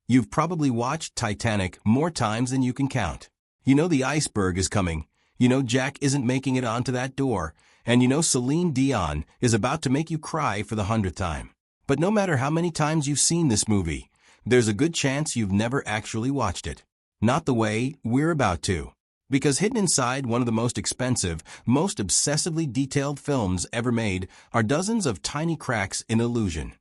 You've probably watched Titanic more times than you can count. You know the iceberg is coming. You know Jack isn't making it onto that door. And you know Celine Dion is about to make you cry for the 100th time. But no matter how many times you've seen this movie, there's a good chance you've never actually watched it. Not the way we're about to. Because hidden inside one of the most expensive, most obsessively detailed films ever made are dozens of tiny cracks in illusion.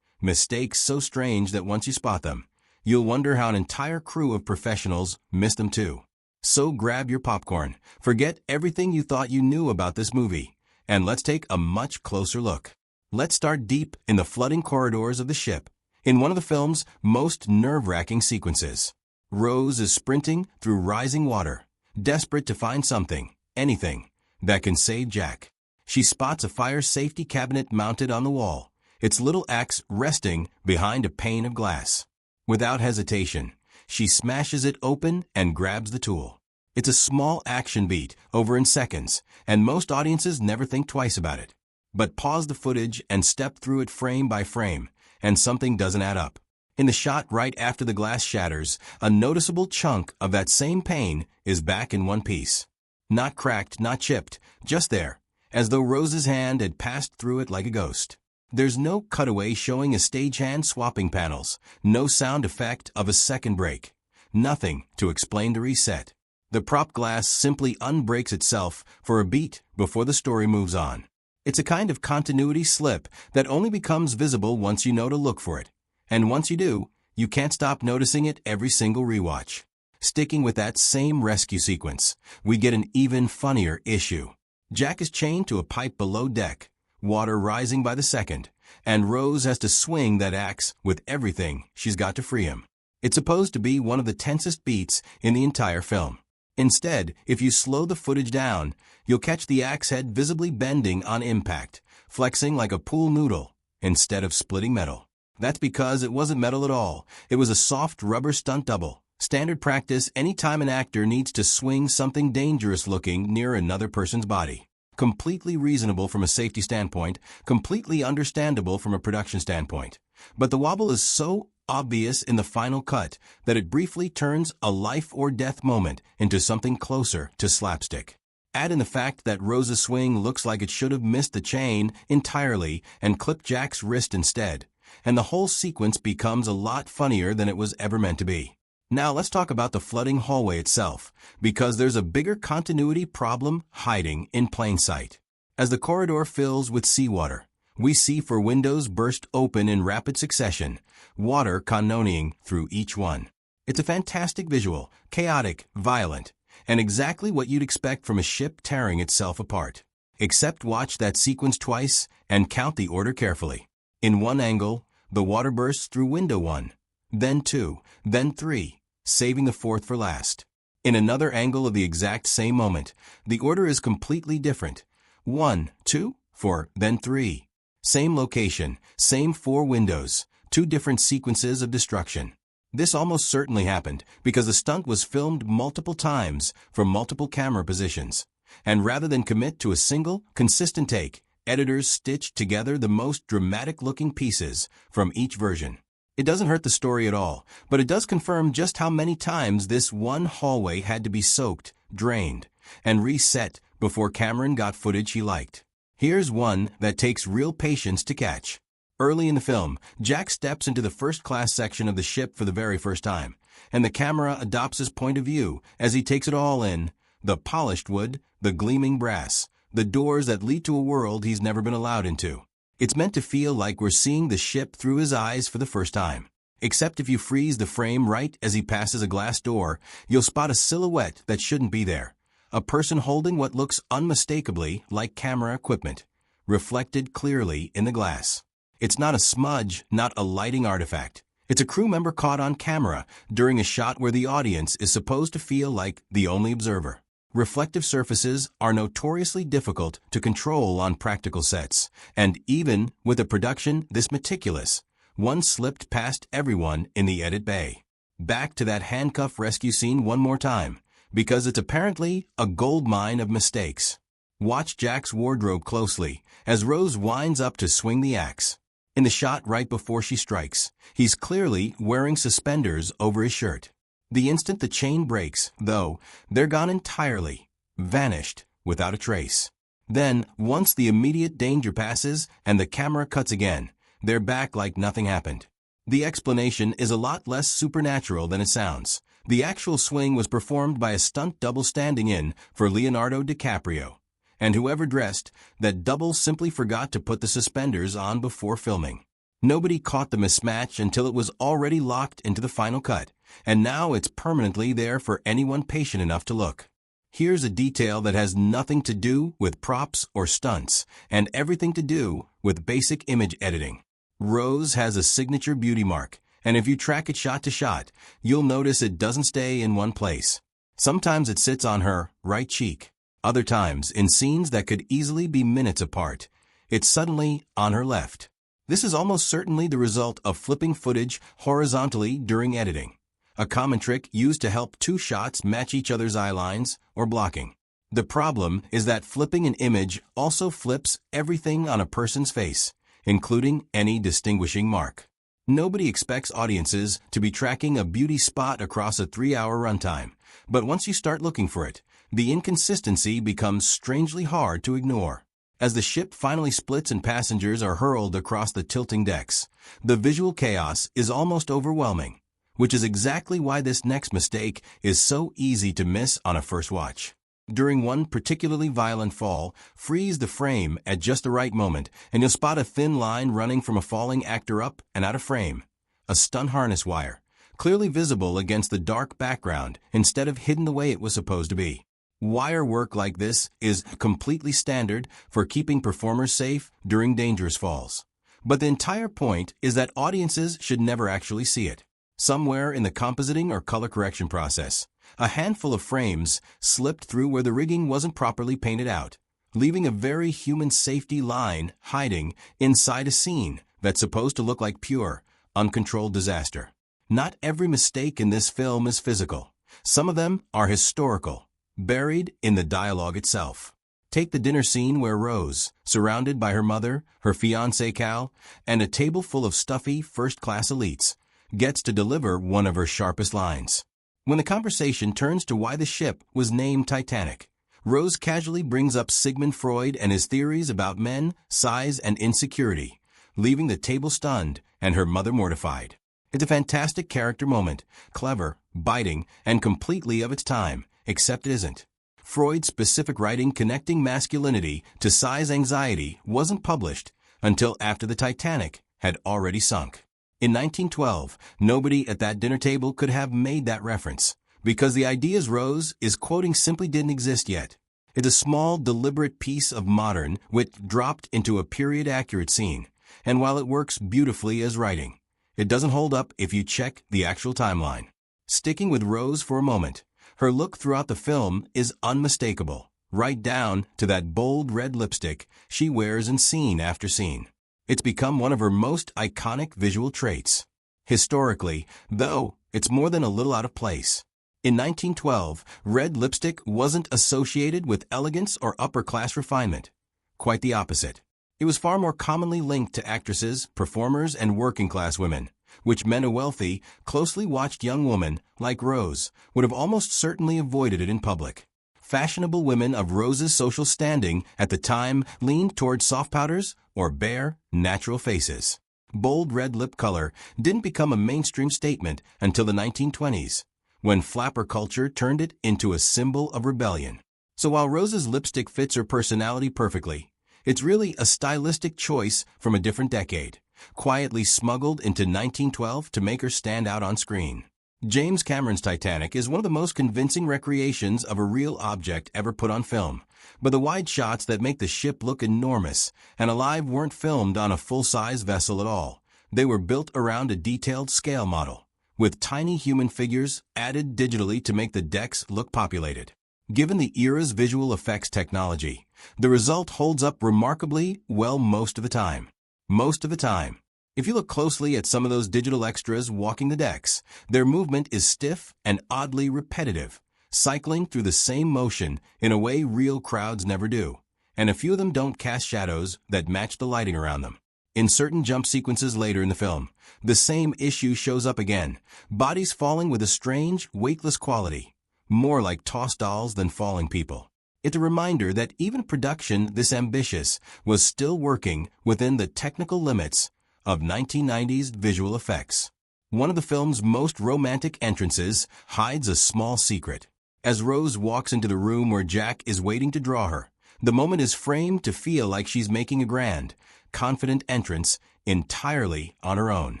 Mistakes so strange that once you spot them, you'll wonder how an entire crew of professionals missed them too. So grab your popcorn, forget everything you thought you knew about this movie, and let's take a much closer look. Let's start deep in the flooding corridors of the ship, in one of the film's most nerve-wracking sequences. Rose is sprinting through rising water, desperate to find something, anything, that can save Jack. She spots a fire safety cabinet mounted on the wall, its little axe resting behind a pane of glass. Without hesitation, she smashes it open and grabs the tool. It's a small action beat, over in seconds, and most audiences never think twice about it. But pause the footage and step through it frame by frame, and something doesn't add up. In the shot right after the glass shatters, a noticeable chunk of that same pane is back in one piece. Not cracked, not chipped, just there, as though Rose's hand had passed through it like a ghost. There's no cutaway showing a stagehand swapping panels, no sound effect of a second break, nothing to explain the reset. The prop glass simply unbreaks itself for a beat before the story moves on. It's a kind of continuity slip that only becomes visible once you know to look for it. And once you do, you can't stop noticing it every single rewatch. Sticking with that same rescue sequence, we get an even funnier issue. Jack is chained to a pipe below deck, water rising by the second, and Rose has to swing that axe with everything she's got to free him. It's supposed to be one of the tensest beats in the entire film. Instead, if you slow the footage down, you'll catch the axe head visibly bending on impact, flexing like a pool noodle, instead of splitting metal. That's because it wasn't metal at all. It was a soft rubber stunt double. Standard practice anytime an actor needs to swing something dangerous looking near another person's body. Completely reasonable from a safety standpoint, completely understandable from a production standpoint. But the wobble is so obvious in the final cut that it briefly turns a life-or-death moment into something closer to slapstick. Add in the fact that Rose's swing looks like it should have missed the chain entirely and clipped Jack's wrist instead, and the whole sequence becomes a lot funnier than it was ever meant to be. Now let's talk about the flooding hallway itself, because there's a bigger continuity problem hiding in plain sight. As the corridor fills with seawater, we see four windows burst open in rapid succession, water cannonading through each one. It's a fantastic visual, chaotic, violent, and exactly what you'd expect from a ship tearing itself apart. Except watch that sequence twice and count the order carefully. In one angle, the water bursts through window 1, then 2, then 3, saving the fourth for last. In another angle of the exact same moment, the order is completely different. 1, 2, 4, then 3. Same location, same 4 windows, 2 different sequences of destruction. This almost certainly happened because the stunt was filmed multiple times from multiple camera positions. And rather than commit to a single, consistent take, editors stitched together the most dramatic-looking pieces from each version. It doesn't hurt the story at all, but it does confirm just how many times this one hallway had to be soaked, drained, and reset before Cameron got footage he liked. Here's one that takes real patience to catch. Early in the film, Jack steps into the first-class section of the ship for the very first time, and the camera adopts his point of view as he takes it all in: the polished wood, the gleaming brass, the doors that lead to a world he's never been allowed into. It's meant to feel like we're seeing the ship through his eyes for the first time. Except if you freeze the frame right as he passes a glass door, you'll spot a silhouette that shouldn't be there. A person holding what looks unmistakably like camera equipment, reflected clearly in the glass. It's not a smudge, not a lighting artifact. It's a crew member caught on camera during a shot where the audience is supposed to feel like the only observer. Reflective surfaces are notoriously difficult to control on practical sets, and even with a production this meticulous, one slipped past everyone in the edit bay. Back to that handcuff rescue scene one more time, because it's apparently a goldmine of mistakes. Watch Jack's wardrobe closely as Rose winds up to swing the axe. In the shot right before she strikes, he's clearly wearing suspenders over his shirt. The instant the chain breaks, though, they're gone entirely, vanished, without a trace. Then, once the immediate danger passes and the camera cuts again, they're back like nothing happened. The explanation is a lot less supernatural than it sounds. The actual swing was performed by a stunt double standing in for Leonardo DiCaprio. And whoever dressed that double simply forgot to put the suspenders on before filming. Nobody caught the mismatch until it was already locked into the final cut, and now it's permanently there for anyone patient enough to look. Here's a detail that has nothing to do with props or stunts, and everything to do with basic image editing. Rose has a signature beauty mark, and if you track it shot to shot, you'll notice it doesn't stay in one place. Sometimes it sits on her right cheek. Other times, in scenes that could easily be minutes apart, it's suddenly on her left. This is almost certainly the result of flipping footage horizontally during editing, a common trick used to help two shots match each other's eye lines or blocking. The problem is that flipping an image also flips everything on a person's face, including any distinguishing mark. Nobody expects audiences to be tracking a beauty spot across a 3-hour runtime, but once you start looking for it, the inconsistency becomes strangely hard to ignore. As the ship finally splits and passengers are hurled across the tilting decks, the visual chaos is almost overwhelming, which is exactly why this next mistake is so easy to miss on a first watch. During one particularly violent fall, freeze the frame at just the right moment, and you'll spot a thin line running from a falling actor up and out of frame. A stun harness wire, clearly visible against the dark background instead of hidden the way it was supposed to be. Wire work like this is completely standard for keeping performers safe during dangerous falls. But the entire point is that audiences should never actually see it. Somewhere in the compositing or color correction process, a handful of frames slipped through where the rigging wasn't properly painted out, leaving a very human safety line hiding inside a scene that's supposed to look like pure, uncontrolled disaster. Not every mistake in this film is physical. Some of them are historical, buried in the dialogue itself. Take the dinner scene where Rose, surrounded by her mother, her fiancé Cal, and a table full of stuffy first-class elites, gets to deliver one of her sharpest lines. When the conversation turns to why the ship was named Titanic, Rose casually brings up Sigmund Freud and his theories about men, size, and insecurity, leaving the table stunned and her mother mortified. It's a fantastic character moment, clever, biting, and completely of its time, except it isn't. Freud's specific writing connecting masculinity to size anxiety wasn't published until after the Titanic had already sunk. In 1912, nobody at that dinner table could have made that reference, because the ideas Rose is quoting simply didn't exist yet. It's a small, deliberate piece of modern wit dropped into a period-accurate scene, and while it works beautifully as writing, it doesn't hold up if you check the actual timeline. Sticking with Rose for a moment, her look throughout the film is unmistakable, right down to that bold red lipstick she wears in scene after scene. It's become one of her most iconic visual traits. Historically, though, it's more than a little out of place. In 1912, red lipstick wasn't associated with elegance or upper-class refinement. Quite the opposite. It was far more commonly linked to actresses, performers, and working-class women, which meant a wealthy, closely watched young woman, like Rose, would have almost certainly avoided it in public. Fashionable women of Rose's social standing at the time leaned toward soft powders or bare, natural faces. Bold red lip color didn't become a mainstream statement until the 1920s, when flapper culture turned it into a symbol of rebellion. So while Rose's lipstick fits her personality perfectly, it's really a stylistic choice from a different decade, quietly smuggled into 1912 to make her stand out on screen. James Cameron's Titanic is one of the most convincing recreations of a real object ever put on film, but the wide shots that make the ship look enormous and alive weren't filmed on a full-size vessel at all. They were built around a detailed scale model, with tiny human figures added digitally to make the decks look populated. Given the era's visual effects technology, the result holds up remarkably well most of the time. Most of the time. If you look closely at some of those digital extras walking the decks, their movement is stiff and oddly repetitive, cycling through the same motion in a way real crowds never do, and a few of them don't cast shadows that match the lighting around them. In certain jump sequences later in the film, the same issue shows up again, bodies falling with a strange, weightless quality, more like tossed dolls than falling people. It's a reminder that even production this ambitious was still working within the technical limits of 1990s visual effects. One of the film's most romantic entrances hides a small secret. As Rose walks into the room where Jack is waiting to draw her, the moment is framed to feel like she's making a grand, confident entrance entirely on her own.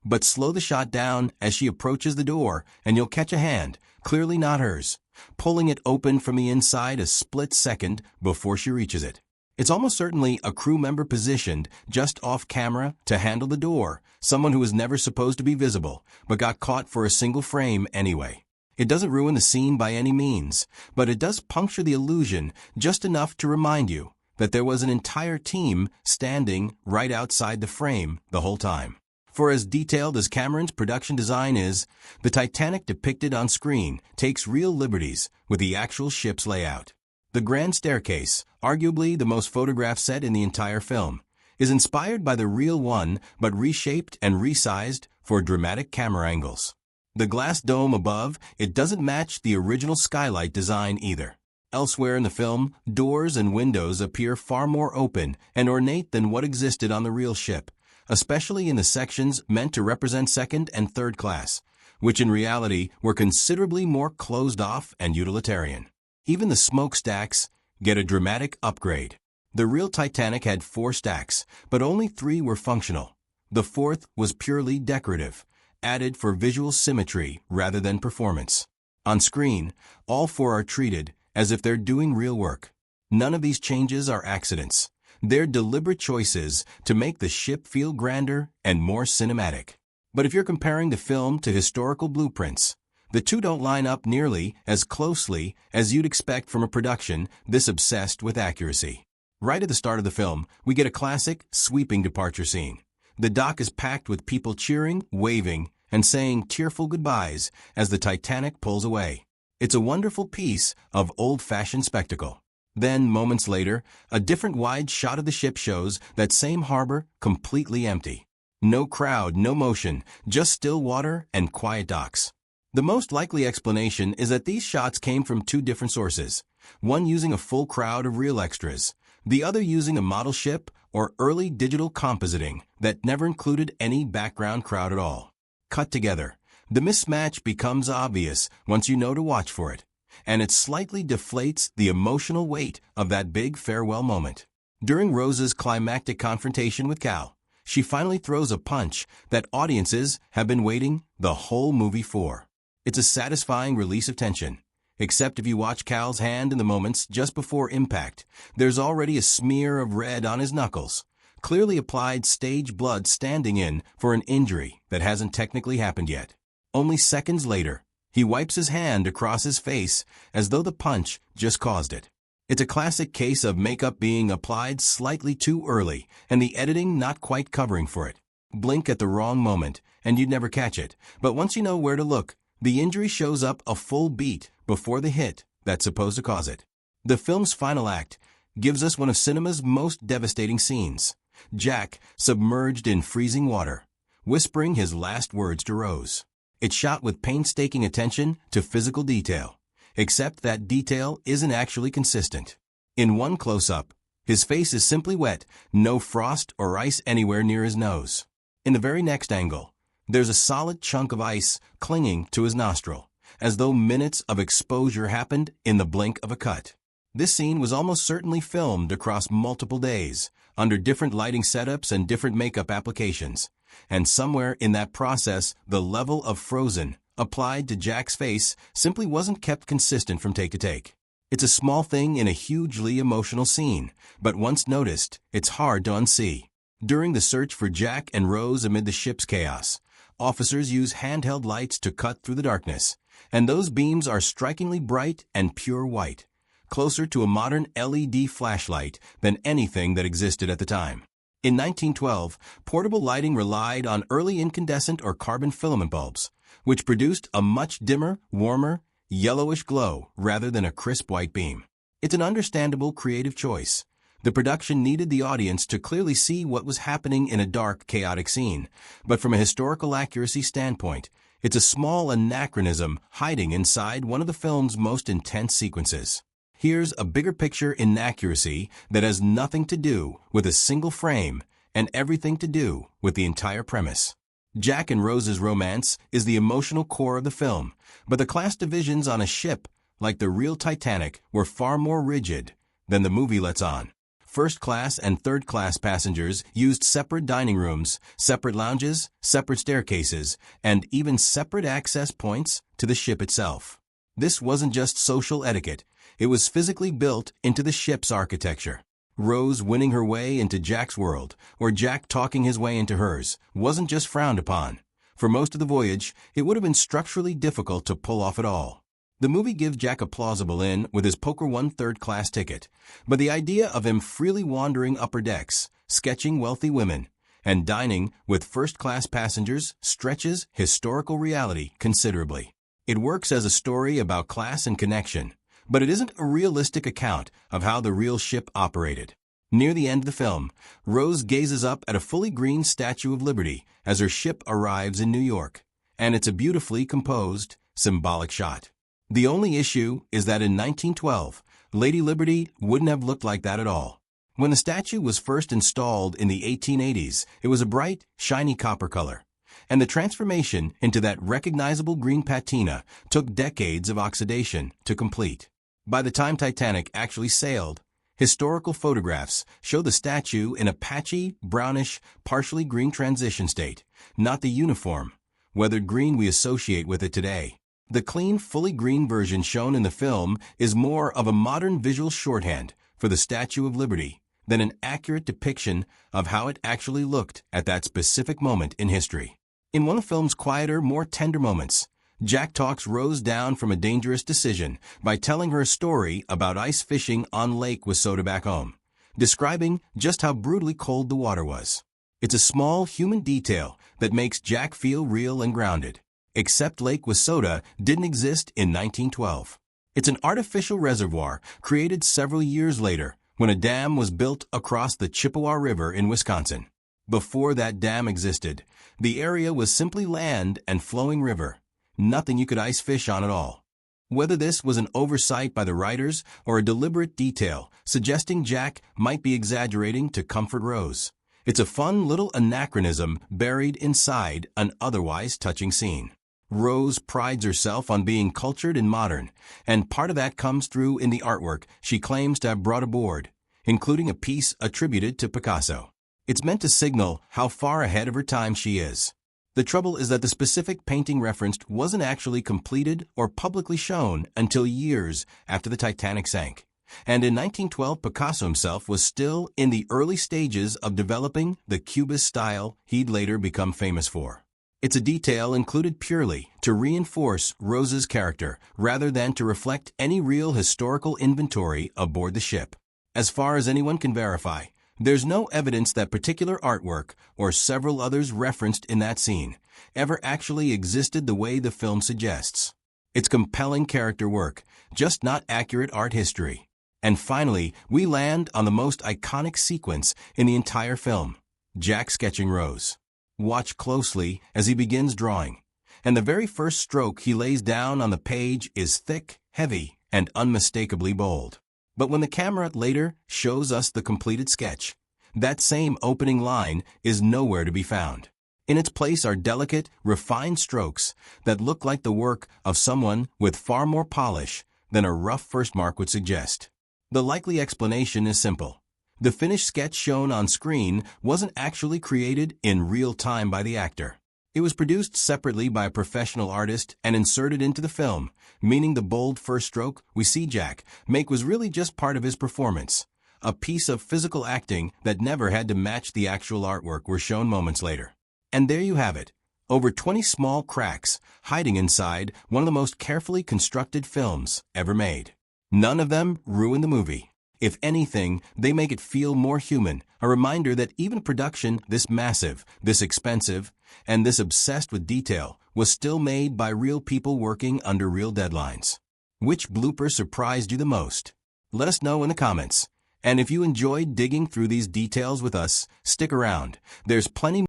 But slow the shot down as she approaches the door and you'll catch a hand, clearly not hers, pulling it open from the inside a split second before she reaches it. It's almost certainly a crew member positioned just off camera to handle the door, someone who was never supposed to be visible, but got caught for a single frame anyway. It doesn't ruin the scene by any means, but it does puncture the illusion just enough to remind you that there was an entire team standing right outside the frame the whole time. For as detailed as Cameron's production design is, the Titanic depicted on screen takes real liberties with the actual ship's layout. The grand staircase, arguably the most photographed set in the entire film, is inspired by the real one but reshaped and resized for dramatic camera angles. The glass dome above, it doesn't match the original skylight design either. Elsewhere in the film, doors and windows appear far more open and ornate than what existed on the real ship, especially in the sections meant to represent second and third class, which in reality were considerably more closed off and utilitarian. Even the smokestacks get a dramatic upgrade. The real Titanic had 4 stacks, but only 3 were functional. The 4th was purely decorative, added for visual symmetry rather than performance. On screen, all 4 are treated as if they're doing real work. None of these changes are accidents. They're deliberate choices to make the ship feel grander and more cinematic. But if you're comparing the film to historical blueprints, the two don't line up nearly as closely as you'd expect from a production this obsessed with accuracy. Right at the start of the film, we get a classic, sweeping departure scene. The dock is packed with people cheering, waving, and saying tearful goodbyes as the Titanic pulls away. It's a wonderful piece of old-fashioned spectacle. Then, moments later, a different wide shot of the ship shows that same harbor completely empty. No crowd, no motion, just still water and quiet docks. The most likely explanation is that these shots came from 2 different sources, one using a full crowd of real extras, the other using a model ship or early digital compositing that never included any background crowd at all. Cut together, the mismatch becomes obvious once you know to watch for it, and it slightly deflates the emotional weight of that big farewell moment. During Rose's climactic confrontation with Cal, she finally throws a punch that audiences have been waiting the whole movie for. It's a satisfying release of tension, except if you watch Cal's hand in the moments just before impact, there's already a smear of red on his knuckles, clearly applied stage blood standing in for an injury that hasn't technically happened yet. Only seconds later, he wipes his hand across his face as though the punch just caused it. It's a classic case of makeup being applied slightly too early and the editing not quite covering for it. Blink at the wrong moment and you'd never catch it, but once you know where to look, the injury shows up a full beat before the hit that's supposed to cause it. The film's final act gives us one of cinema's most devastating scenes. Jack, submerged in freezing water, whispering his last words to Rose. It's shot with painstaking attention to physical detail, except that detail isn't actually consistent. In one close-up, his face is simply wet, no frost or ice anywhere near his nose. In the very next angle, there's a solid chunk of ice clinging to his nostril, as though minutes of exposure happened in the blink of a cut. This scene was almost certainly filmed across multiple days, under different lighting setups and different makeup applications, and somewhere in that process, the level of frozen applied to Jack's face simply wasn't kept consistent from take to take. It's a small thing in a hugely emotional scene, but once noticed, it's hard to unsee. During the search for Jack and Rose amid the ship's chaos, officers use handheld lights to cut through the darkness, and those beams are strikingly bright and pure white, closer to a modern LED flashlight than anything that existed at the time. In 1912, portable lighting relied on early incandescent or carbon filament bulbs, which produced a much dimmer, warmer, yellowish glow rather than a crisp white beam. It's an understandable creative choice, The production needed the audience to clearly see what was happening in a dark, chaotic scene, but from a historical accuracy standpoint, it's a small anachronism hiding inside one of the film's most intense sequences. Here's a bigger picture inaccuracy that has nothing to do with a single frame and everything to do with the entire premise. Jack and Rose's romance is the emotional core of the film, but the class divisions on a ship, like the real Titanic, were far more rigid than the movie lets on. First class and third class passengers used separate dining rooms, separate lounges, separate staircases, and even separate access points to the ship itself. This wasn't just social etiquette, it was physically built into the ship's architecture. Rose winning her way into Jack's world, or Jack talking his way into hers, wasn't just frowned upon. For most of the voyage, it would have been structurally difficult to pull off at all. The movie gives Jack a plausible in with his Poker One third-class ticket, but the idea of him freely wandering upper decks, sketching wealthy women, and dining with first-class passengers stretches historical reality considerably. It works as a story about class and connection, but it isn't a realistic account of how the real ship operated. Near the end of the film, Rose gazes up at a fully green Statue of Liberty as her ship arrives in New York, and it's a beautifully composed, symbolic shot. The only issue is that in 1912, Lady Liberty wouldn't have looked like that at all. When the statue was first installed in the 1880s, it was a bright, shiny copper color, and the transformation into that recognizable green patina took decades of oxidation to complete. By the time Titanic actually sailed, historical photographs show the statue in a patchy, brownish, partially green transition state, not the uniform, weathered green we associate with it today. The clean, fully green version shown in the film is more of a modern visual shorthand for the Statue of Liberty than an accurate depiction of how it actually looked at that specific moment in history. In one of the film's quieter, more tender moments, Jack talks Rose down from a dangerous decision by telling her a story about ice fishing on Lake Wissota back home, describing just how brutally cold the water was. It's a small human detail that makes Jack feel real and grounded. Except Lake Wissota didn't exist in 1912. It's an artificial reservoir created several years later when a dam was built across the Chippewa River in Wisconsin. Before that dam existed, the area was simply land and flowing river. Nothing you could ice fish on at all. Whether this was an oversight by the writers or a deliberate detail suggesting Jack might be exaggerating to comfort Rose, it's a fun little anachronism buried inside an otherwise touching scene. Rose prides herself on being cultured and modern, and part of that comes through in the artwork she claims to have brought aboard, including a piece attributed to Picasso. It's meant to signal how far ahead of her time she is. The trouble is that the specific painting referenced wasn't actually completed or publicly shown until years after the Titanic sank. And in 1912, Picasso himself was still in the early stages of developing the Cubist style he'd later become famous for. It's a detail included purely to reinforce Rose's character rather than to reflect any real historical inventory aboard the ship. As far as anyone can verify, there's no evidence that particular artwork, or several others referenced in that scene, ever actually existed the way the film suggests. It's compelling character work, just not accurate art history. And finally, we land on the most iconic sequence in the entire film, Jack sketching Rose. Watch closely as he begins drawing, and the very first stroke he lays down on the page is thick, heavy, and unmistakably bold. But when the camera later shows us the completed sketch, that same opening line is nowhere to be found. In its place are delicate, refined strokes that look like the work of someone with far more polish than a rough first mark would suggest. The likely explanation is simple. The finished sketch shown on screen wasn't actually created in real time by the actor. It was produced separately by a professional artist and inserted into the film, meaning the bold first stroke we see Jack make was really just part of his performance, a piece of physical acting that never had to match the actual artwork we're shown moments later. And there you have it, over 20 small cracks hiding inside one of the most carefully constructed films ever made. None of them ruin the movie. If anything, they make it feel more human, a reminder that even production this massive, this expensive, and this obsessed with detail was still made by real people working under real deadlines. Which blooper surprised you the most? Let us know in the comments. And if you enjoyed digging through these details with us, stick around. There's plenty